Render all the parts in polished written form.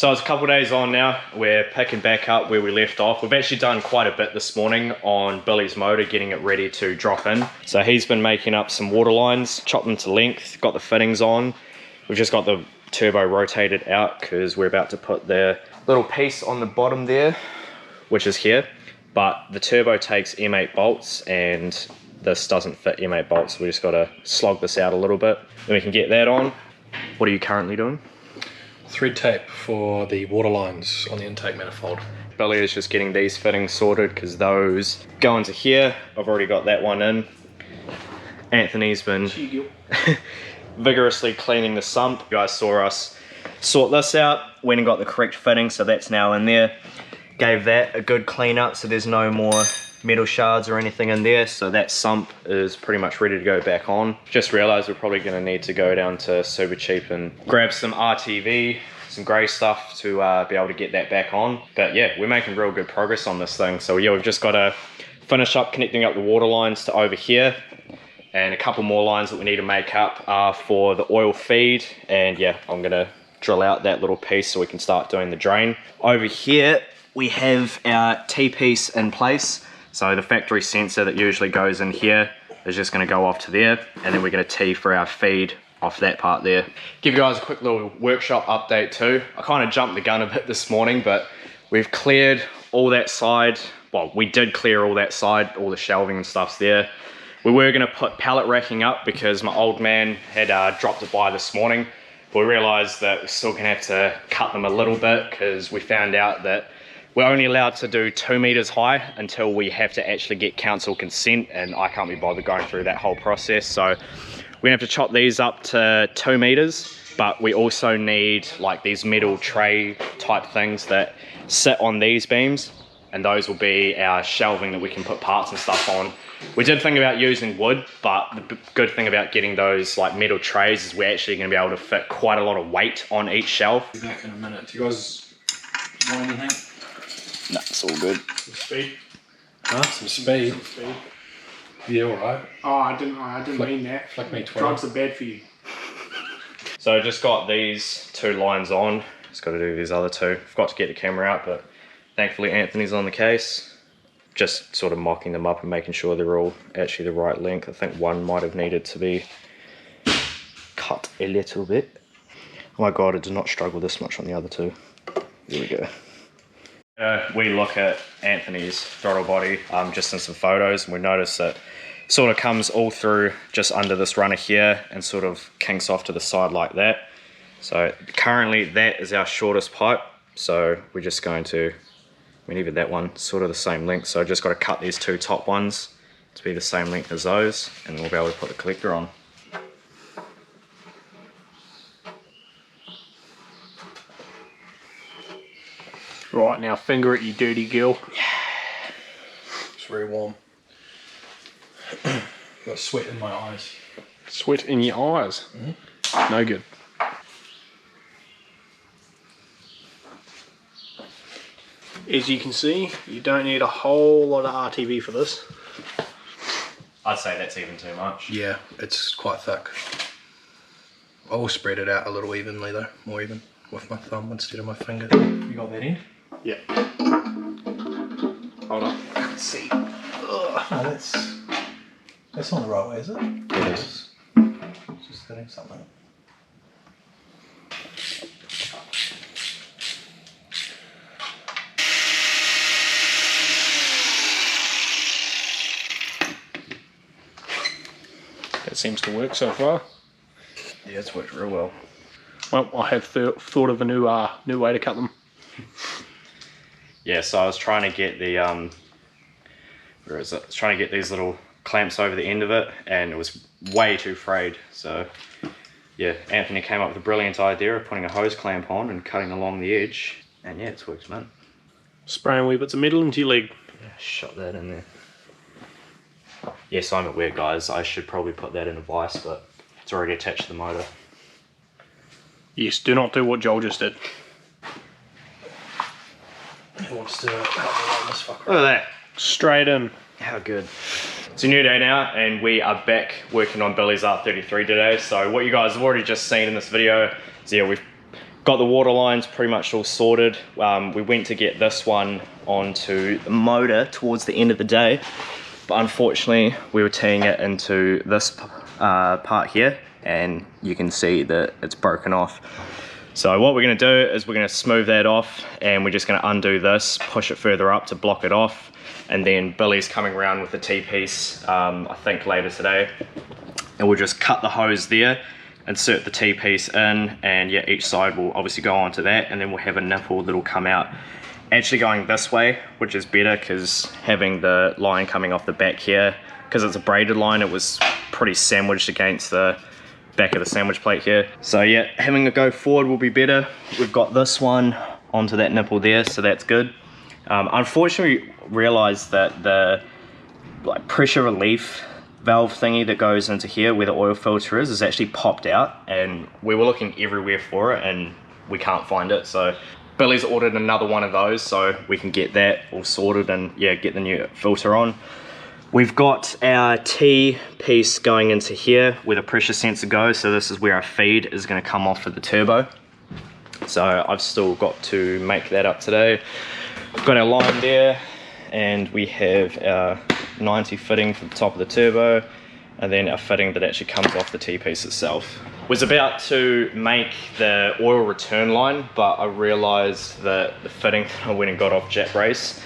So it's a couple days on now, we're picking back up where we left off. We've actually done quite a bit this morning on Billy's motor, getting it ready to drop in. So he's been making up some water lines, chopped them to length, got the fittings on. We've just got the turbo rotated out because we're about to put the little piece on the bottom there, which is here. But the turbo takes M8 bolts and this doesn't fit M8 bolts. We just gotta slog this out a little bit. Then we can get that on. What are you currently doing? Thread tape for the water lines on the intake manifold. Billy is just getting these fittings sorted because those go into here. I've already got that one in. Anthony's been vigorously cleaning the sump. You guys saw us sort this out, went and got the correct fitting, so that's now in there. Gave that a good clean up so there's no more metal shards or anything in there, so that sump is pretty much ready to go back on. Just realized we're probably going to need to go down to Super Cheap and grab some RTV, some grey stuff to be able to get that back on. But yeah, we're making real good progress on this thing. So yeah, we've just got to finish up connecting up the water lines to over here, and a couple more lines that we need to make up are for the oil feed. And yeah, I'm gonna drill out that little piece so we can start doing the drain. Over here we have our T-piece in place. So the factory sensor that usually goes in here is just going to go off to there, and then we're going to T for our feed off that part there. Give you guys a quick little workshop update too. I kind of jumped the gun a bit this morning, but we've cleared all that side. Well, we did clear all that side, all the shelving and stuff's there. We were going to put pallet racking up because my old man had dropped it by this morning, but we realized that we're still going to have to cut them a little bit because we found out that we're only allowed to do 2 meters high until we have to actually get council consent, and I can't be bothered going through that whole process. So we're gonna have to chop these up to 2 meters, but we also need like these metal tray type things that sit on these beams, and those will be our shelving that we can put parts and stuff on. We did think about using wood, but the good thing about getting those like metal trays is we're actually gonna be able to fit quite a lot of weight on each shelf. Be back in a minute. Do you guys want anything? No, it's all good. Some speed. Huh? Some speed. Some speed. Yeah, alright. Oh, I didn't mean that. Flick me 12. Drugs are bad for you. So I just got these 2 lines on. Just got to do these other 2. Forgot to get the camera out, but thankfully Anthony's on the case. Just sort of mocking them up and making sure they're all actually the right length. I think one might have needed to be cut a little bit. Oh my god, it did not struggle this much on the other 2. Here we go. We look at Anthony's throttle body just in some photos, and we notice that it sort of comes all through just under this runner here and sort of kinks off to the side like that. So currently that is our shortest pipe, so we're just going to, I mean even that one sort of the same length, so just got to cut these 2 top ones to be the same length as those, and we'll be able to put the collector on. Right, now finger it, you dirty girl. Yeah. It's very warm. Got sweat in my eyes. Sweat in your eyes. Mm-hmm. No good. As you can see, you don't need a whole lot of RTV for this. I'd say that's even too much. Yeah, it's quite thick. I will spread it out a little evenly though, more even, with my thumb instead of my finger. You got that in? Yeah. Hold on. Let's see. Ugh. No, that's not the right way, is it? It is. It's just hitting something. That seems to work so far. Yeah, it's worked real well. Well, I have thought of a new way to cut them. Yeah, so I was trying to get the where is it? I was trying to get these little clamps over the end of it, and it was way too frayed. So yeah, Anthony came up with a brilliant idea of putting a hose clamp on and cutting along the edge, and yeah, it's worked, man. Spraying wee bits of metal into your leg. Yeah, shot that in there. Yes, I'm aware, guys. I should probably put that in a vise, but it's already attached to the motor. Yes, do not do what Joel just did. Who wants to help me this fucker? Look at that. Straight in. How good. It's a new day now, and we are back working on Billy's R33 today. So what you guys have already just seen in this video is, yeah, we've Got the water lines pretty much all sorted. We went to get this one onto the motor towards the end of the day, but unfortunately we were teeing it into this part here, and you can see that it's broken off. So what we're going to do is we're going to smooth that off, and we're just going to undo this, push it further up to block it off, and then Billy's coming around with the T-piece I think later today, and we'll just cut the hose there, insert the T-piece in, and yeah, each side will obviously go onto that, and then we'll have a nipple that'll come out actually going this way, which is better because having the line coming off the back here, because it's a braided line, it was pretty sandwiched against the back of the sandwich plate here. So yeah, having a go forward will be better. We've got this one onto that nipple there, so that's good. Unfortunately, we realized that the pressure relief valve thingy that goes into here where the oil filter is actually popped out, and we were looking everywhere for it and we can't find it. So Billy's ordered another one of those so we can get that all sorted and yeah, get the new filter on. We've got our T piece going into here where the pressure sensor goes, so this is where our feed is going to come off for the turbo. So I've still got to make that up today. We've got our line there, and we have our 90 fitting for the top of the turbo, and then our fitting that actually comes off the T-piece itself. Was about to make the oil return line, but I realized that the fitting that I went and got off Jet Race,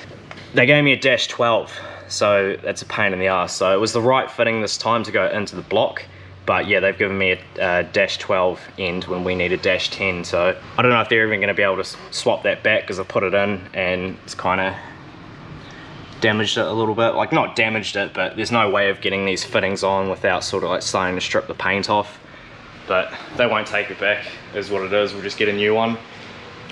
they gave me a dash 12. So that's a pain in the ass. So it was the right fitting this time to go into the block, but yeah, they've given me a dash 12 end when we need a dash 10. So I don't know if they're even going to be able to swap that back, because I put it in and it's kind of damaged it a little bit. Like, not damaged it, but there's no way of getting these fittings on without sort of like starting to strip the paint off. But they won't take it back, is what it is. We'll just get a new one.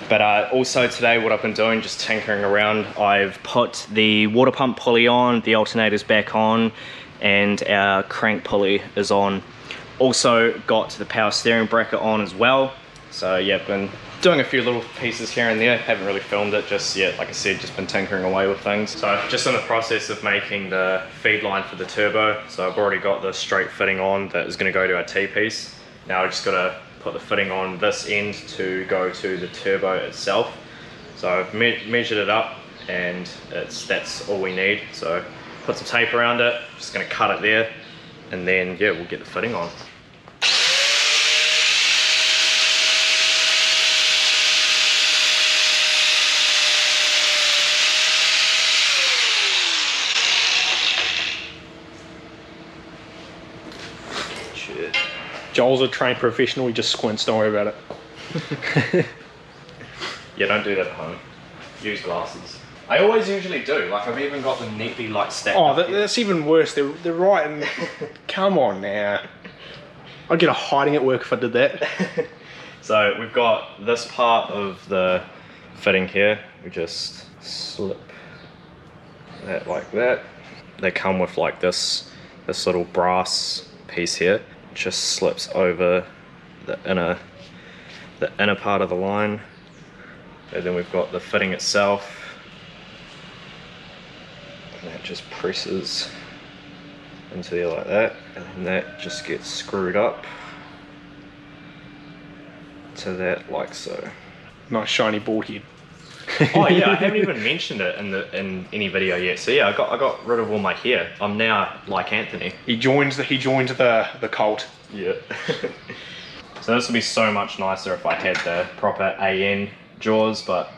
But also today, what I've been doing, just tinkering around, I've put the water pump pulley on, the alternator's back on, and our crank pulley is on. Also got the power steering bracket on as well. So yeah, I've been doing a few little pieces here and there. Haven't really filmed it just yet. Like I said, just been tinkering away with things. So just in the process of making the feed line for the turbo. So I've already got the straight fitting on that is going to go to our T-piece. Now I just got to put the fitting on this end to go to the turbo itself. So I've measured it up, and that's all we need. So put some tape around it, just going to cut it there, and then yeah, we'll get the fitting on. Shit. Joel's a trained professional, he just squints, don't worry about it. Yeah, don't do that at home. Use glasses. I always usually do. Like, I've even got them neatly like stacked up here. That's even worse. They're right and come on now. I'd get a hiding at work if I did that. So we've got this part of the fitting here. We just slip that like that. They come with like this little brass piece here. Just slips over the inner part of the line, and then we've got the fitting itself, and that just presses into there like that, and then that just gets screwed up to that like so. Nice shiny bald head. Oh yeah, I haven't even mentioned it in any video yet. So yeah, I got rid of all my hair. I'm now like Anthony. He joined the cult. Yeah. So this would be so much nicer if I had the proper AN jaws, but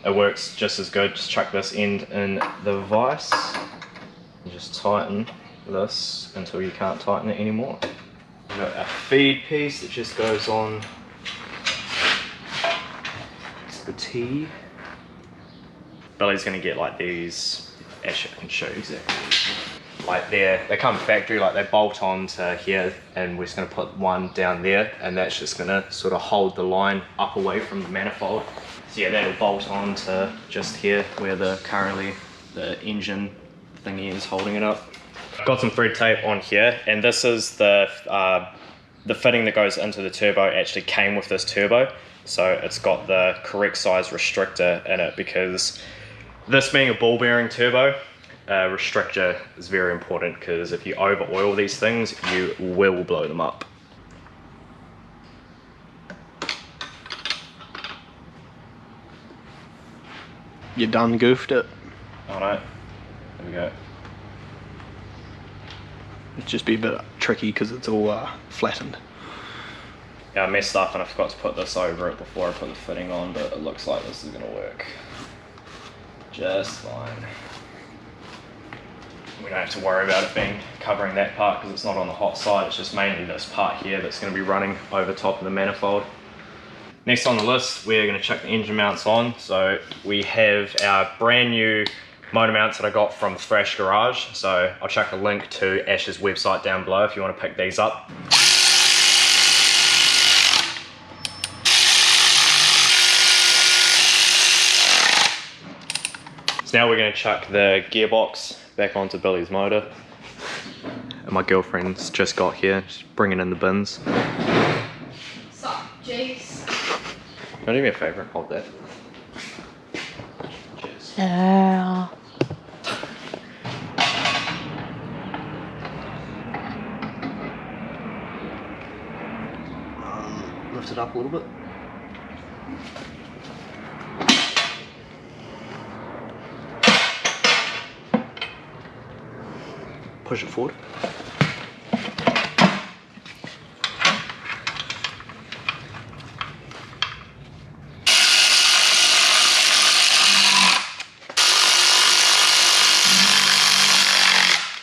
it works just as good. Just chuck this end in the vise and just tighten this until you can't tighten it anymore. We've got a feed piece that just goes on the T. Billy's gonna get like these. Actually, I can show you exactly. Like they come factory, like they bolt on to here, and we're just gonna put one down there, and that's just gonna sort of hold the line up away from the manifold. So yeah, that'll bolt on to just here where currently the engine thingy is holding it up. Got some thread tape on here, and this is the fitting that goes into the turbo. Actually came with this turbo, so it's got the correct size restrictor in it, because this being a ball bearing turbo, restrictor is very important, because if you over oil these things, you will blow them up. You done goofed it. Oh no. There we go. It'd just be a bit tricky because it's all flattened. Yeah, I messed up and I forgot to put this over it before I put the fitting on, but it looks like this is gonna work just fine. We don't have to worry about it being covering that part because it's not on the hot side. It's just mainly this part here that's going to be running over top of the manifold. Next on the list, we're going to chuck the engine mounts on. So we have our brand new motor mounts that I got from Thrash Garage. So I'll chuck a link to Ash's website down below if you want to pick these up. So now we're going to chuck the gearbox back onto Billy's motor. And my girlfriend's just got here, she's bringing in the bins. Sup, jeez. Can you do me a favour and hold that? Cheers. Yeah. Lift it up a little bit. Push it forward.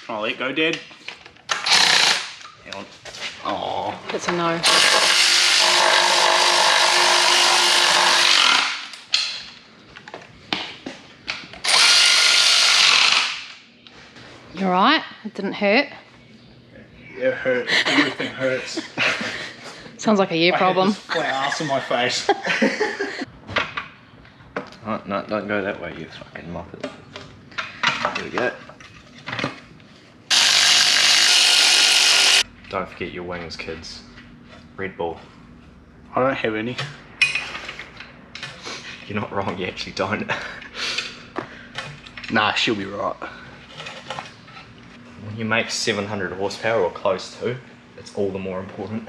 I'll let go, Dad. Hang on. Oh. It's a no. You alright? It didn't hurt? It hurt. Everything hurts. Sounds like a you problem. I had this flat ass in my face. Oh, no, don't go that way, you fucking muppet. There we go. Don't forget your wings, kids. Red Bull. I don't have any. You're not wrong, you actually don't. Nah, she'll be right. When you make 700 horsepower or close to, it's all the more important.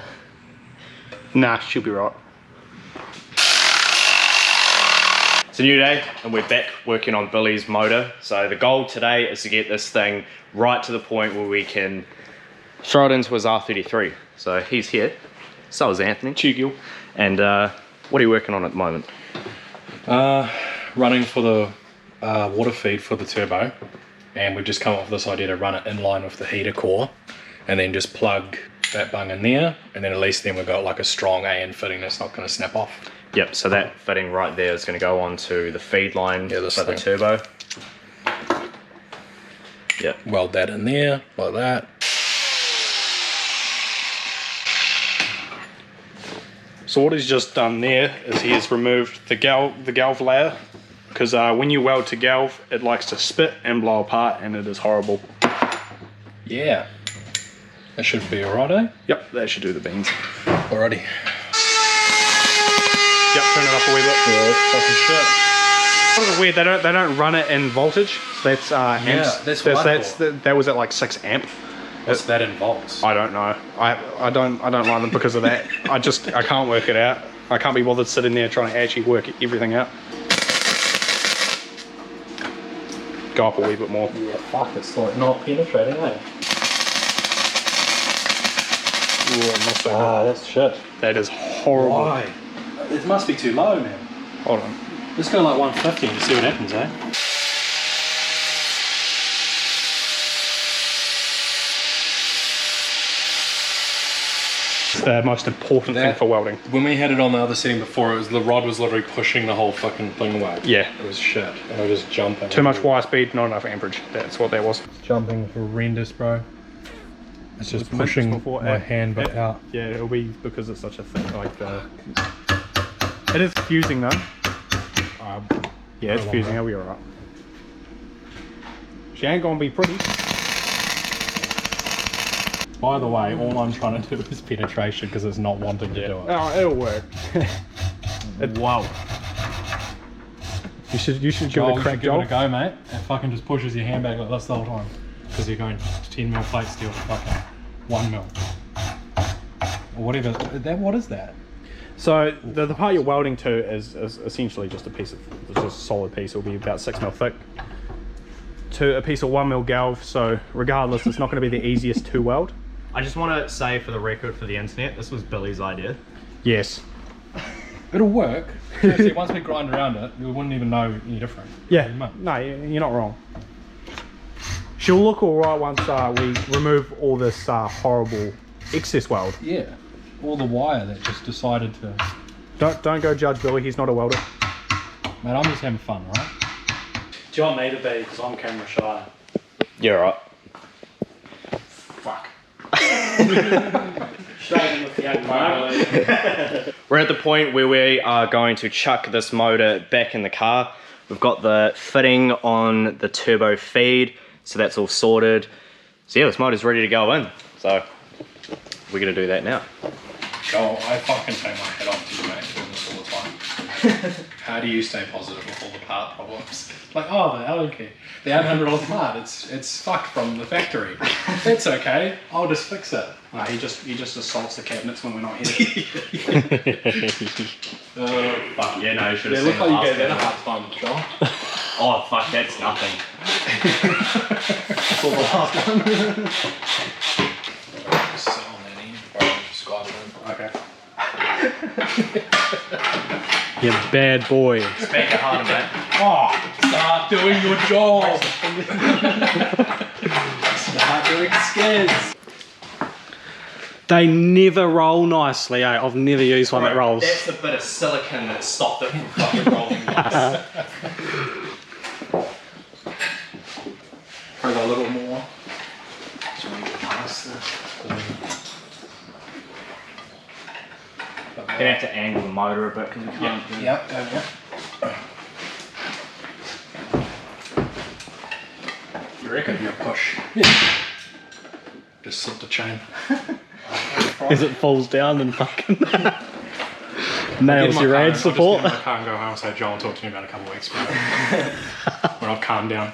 Nah, she'll be right. It's a new day and we're back working on Billy's motor. So the goal today is to get this thing right to the point where we can throw it into his R33. So he's here, so is Anthony. Chugil. And what are you working on at the moment? Running for the water feed for the turbo, and we've just come up with this idea to run it in line with the heater core and then just plug that bung in there, and then at least then we've got like a strong AN fitting that's not going to snap off. Yep, so that fitting right there is going to go onto the feed line for the turbo. Yep. Weld that in there like that. So what he's just done there is he has removed the galv layer, because when you weld to galv, it likes to spit and blow apart, and it is horrible. Yeah. That should be alright, eh? Yep, that should do the beans. Alrighty. Yep, turn it up a wee bit. Yeah, that's fucking shit. What is it weird? They don't run it in voltage. That's amps. Yeah, that's what I thought. That was at like 6 amp. What's that in volts? I don't know. I don't run them because of that. I can't work it out. I can't be bothered sitting there trying to actually work everything out. Go up a wee bit more. Yeah, fuck, it's like not penetrating, eh? Ooh, not so good. That's shit. That is horrible. Why? It must be too low, man. Hold on. Let's go like 150 and see what happens, eh? It's the most important thing for welding. When we had it on the other setting before, it was the rod was literally pushing the whole fucking thing away. Yeah. It was shit. And I was just jumping. Too much wire speed, not enough amperage. That's what that was. Jumping horrendous, bro. It's just pushing my hand back out. Yeah, it'll be because it's such a thing. Like the. It is fusing though. Yeah, it's fusing. It'll be alright. She ain't gonna be pretty. By the way, all I'm trying to do is penetration because it's not wanting to do it. Oh, it'll work. Wow. You should give it a crack, give Joel. it a go, mate. It fucking just pushes your hand back like this the whole time. Because you're going 10mm plate steel to fucking 1mm. Or whatever. What is that? So the part you're welding to is essentially just a piece of, it's just a solid piece. It'll be about 6 mil thick to a piece of 1 mil galv. So regardless, it's not going to be the easiest to weld. I just want to say for the record for the internet, this was Billy's idea. Yes. It'll work. Seriously, once we grind around it, we wouldn't even know any different. Yeah. No, you're not wrong. She'll look all right once we remove all this horrible excess weld. Yeah. All the wire that just decided to... Don't go judge Billy, he's not a welder. Man, I'm just having fun, right? Do you want me to be? Because I'm camera shy. You're right. Fuck. Straight in with the young man. We're at the point where we are going to chuck this motor back in the car. We've got the fitting on the turbo feed, so that's all sorted. So yeah, this motor's ready to go in. So we're gonna do that now. Joel, I fucking take my head off to you, mate, doing this all the time. How do you stay positive with all the part problems? Like, oh, the Allen key, the $800 part, it's fucked from the factory. That's okay, I'll just fix it. No, he just assaults the cabinets when we're not here. Fuck yeah, no, you should Yeah, have look seen like the you last gave that a video. hard time, Joel. Oh fuck, that's nothing. That's all the last one. Just sit on that end, bro, Skyline. Okay. You bad boy. Make it harder, mate. Oh, start doing your job. Start doing skids. They never roll nicely, eh? I've never used one that rolls. That's the bit of silicon that stopped it from fucking rolling nice. Probably a little more. You're gonna have to angle the motor a bit because we can't do Yep, yep. You reckon? You push. Yeah. Just slip the chain. As it falls down and fucking nails your rad support. I'll just get in my car and go home and say, Joel, talk to me about a couple of weeks ago. When I've calmed down.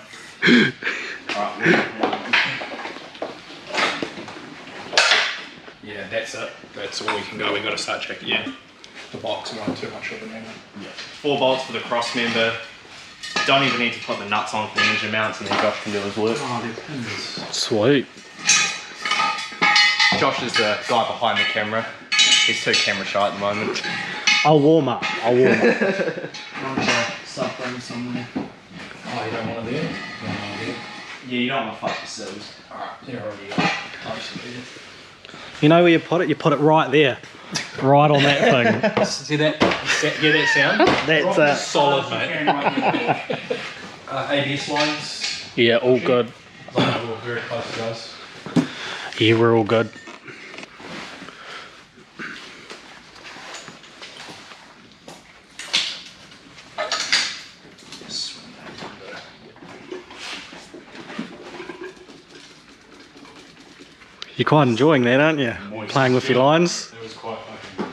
Yeah, that's it. That's all we can go. We've got to start checking. Yeah. The box won't too much of the member. Yeah. 4 bolts for the cross member. Don't even need to put the nuts on for the engine mounts, and then Josh can do his work. Oh, they're pins. Sweet. Josh is the guy behind the camera. He's too camera shy at the moment. I'll warm up. Suffering somewhere. Oh, you don't want it there? Yeah, you don't want to fuck the sills. Alright, they're already isolated. You know where you put it? You put it right there. Right on that thing. See that? Get that sound? That's Solid, mate. ABS lines. yeah, all good. We're very close to those. Yeah, we're all good. You're quite enjoying that, aren't you? Playing with your lines. It was quite fucking.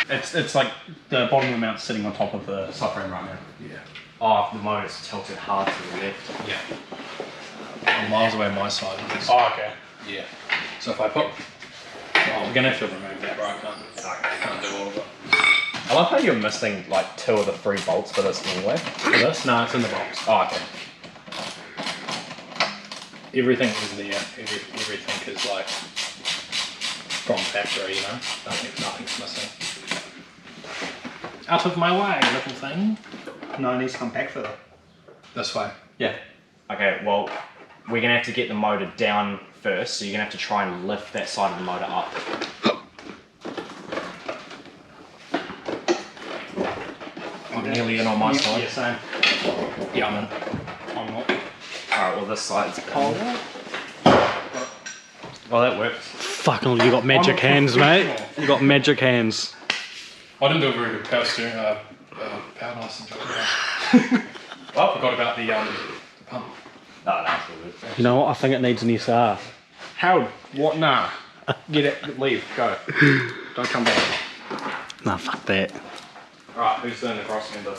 It's like the bottom of the mount's sitting on top of the subframe right now. Yeah. Oh, the motor's tilted hard to the left. Yeah. I'm miles away on my side. Oh, okay. Yeah. So if I put. Oh, we're gonna have to remove that, bro. I can't do all of it. I love how you're missing like 2 of the 3 bolts for this anyway. For this? No, it's in the box. Oh, okay. Everything is there. Everything is like from factory, you know. Nothing's missing. Out of my way, little thing. No, it needs to come back further. This way. Yeah. Okay, well, we're gonna have to get the motor down first, so you're gonna have to try and lift that side of the motor up. I'm nearly in on my side. Yeah, same. Yeah, I'm in. I'm not. Alright, well this side's cold. Well, that works. Fucking, you got magic hands, mate. You got magic hands. I didn't do a very good power steering, power license job. Well, I forgot about the pump. No, it's all good. You know what? I think it needs an SR. Harold, what? Nah. Get it. Leave. Go. Don't come back. Nah, fuck that. Alright, who's doing the cross member?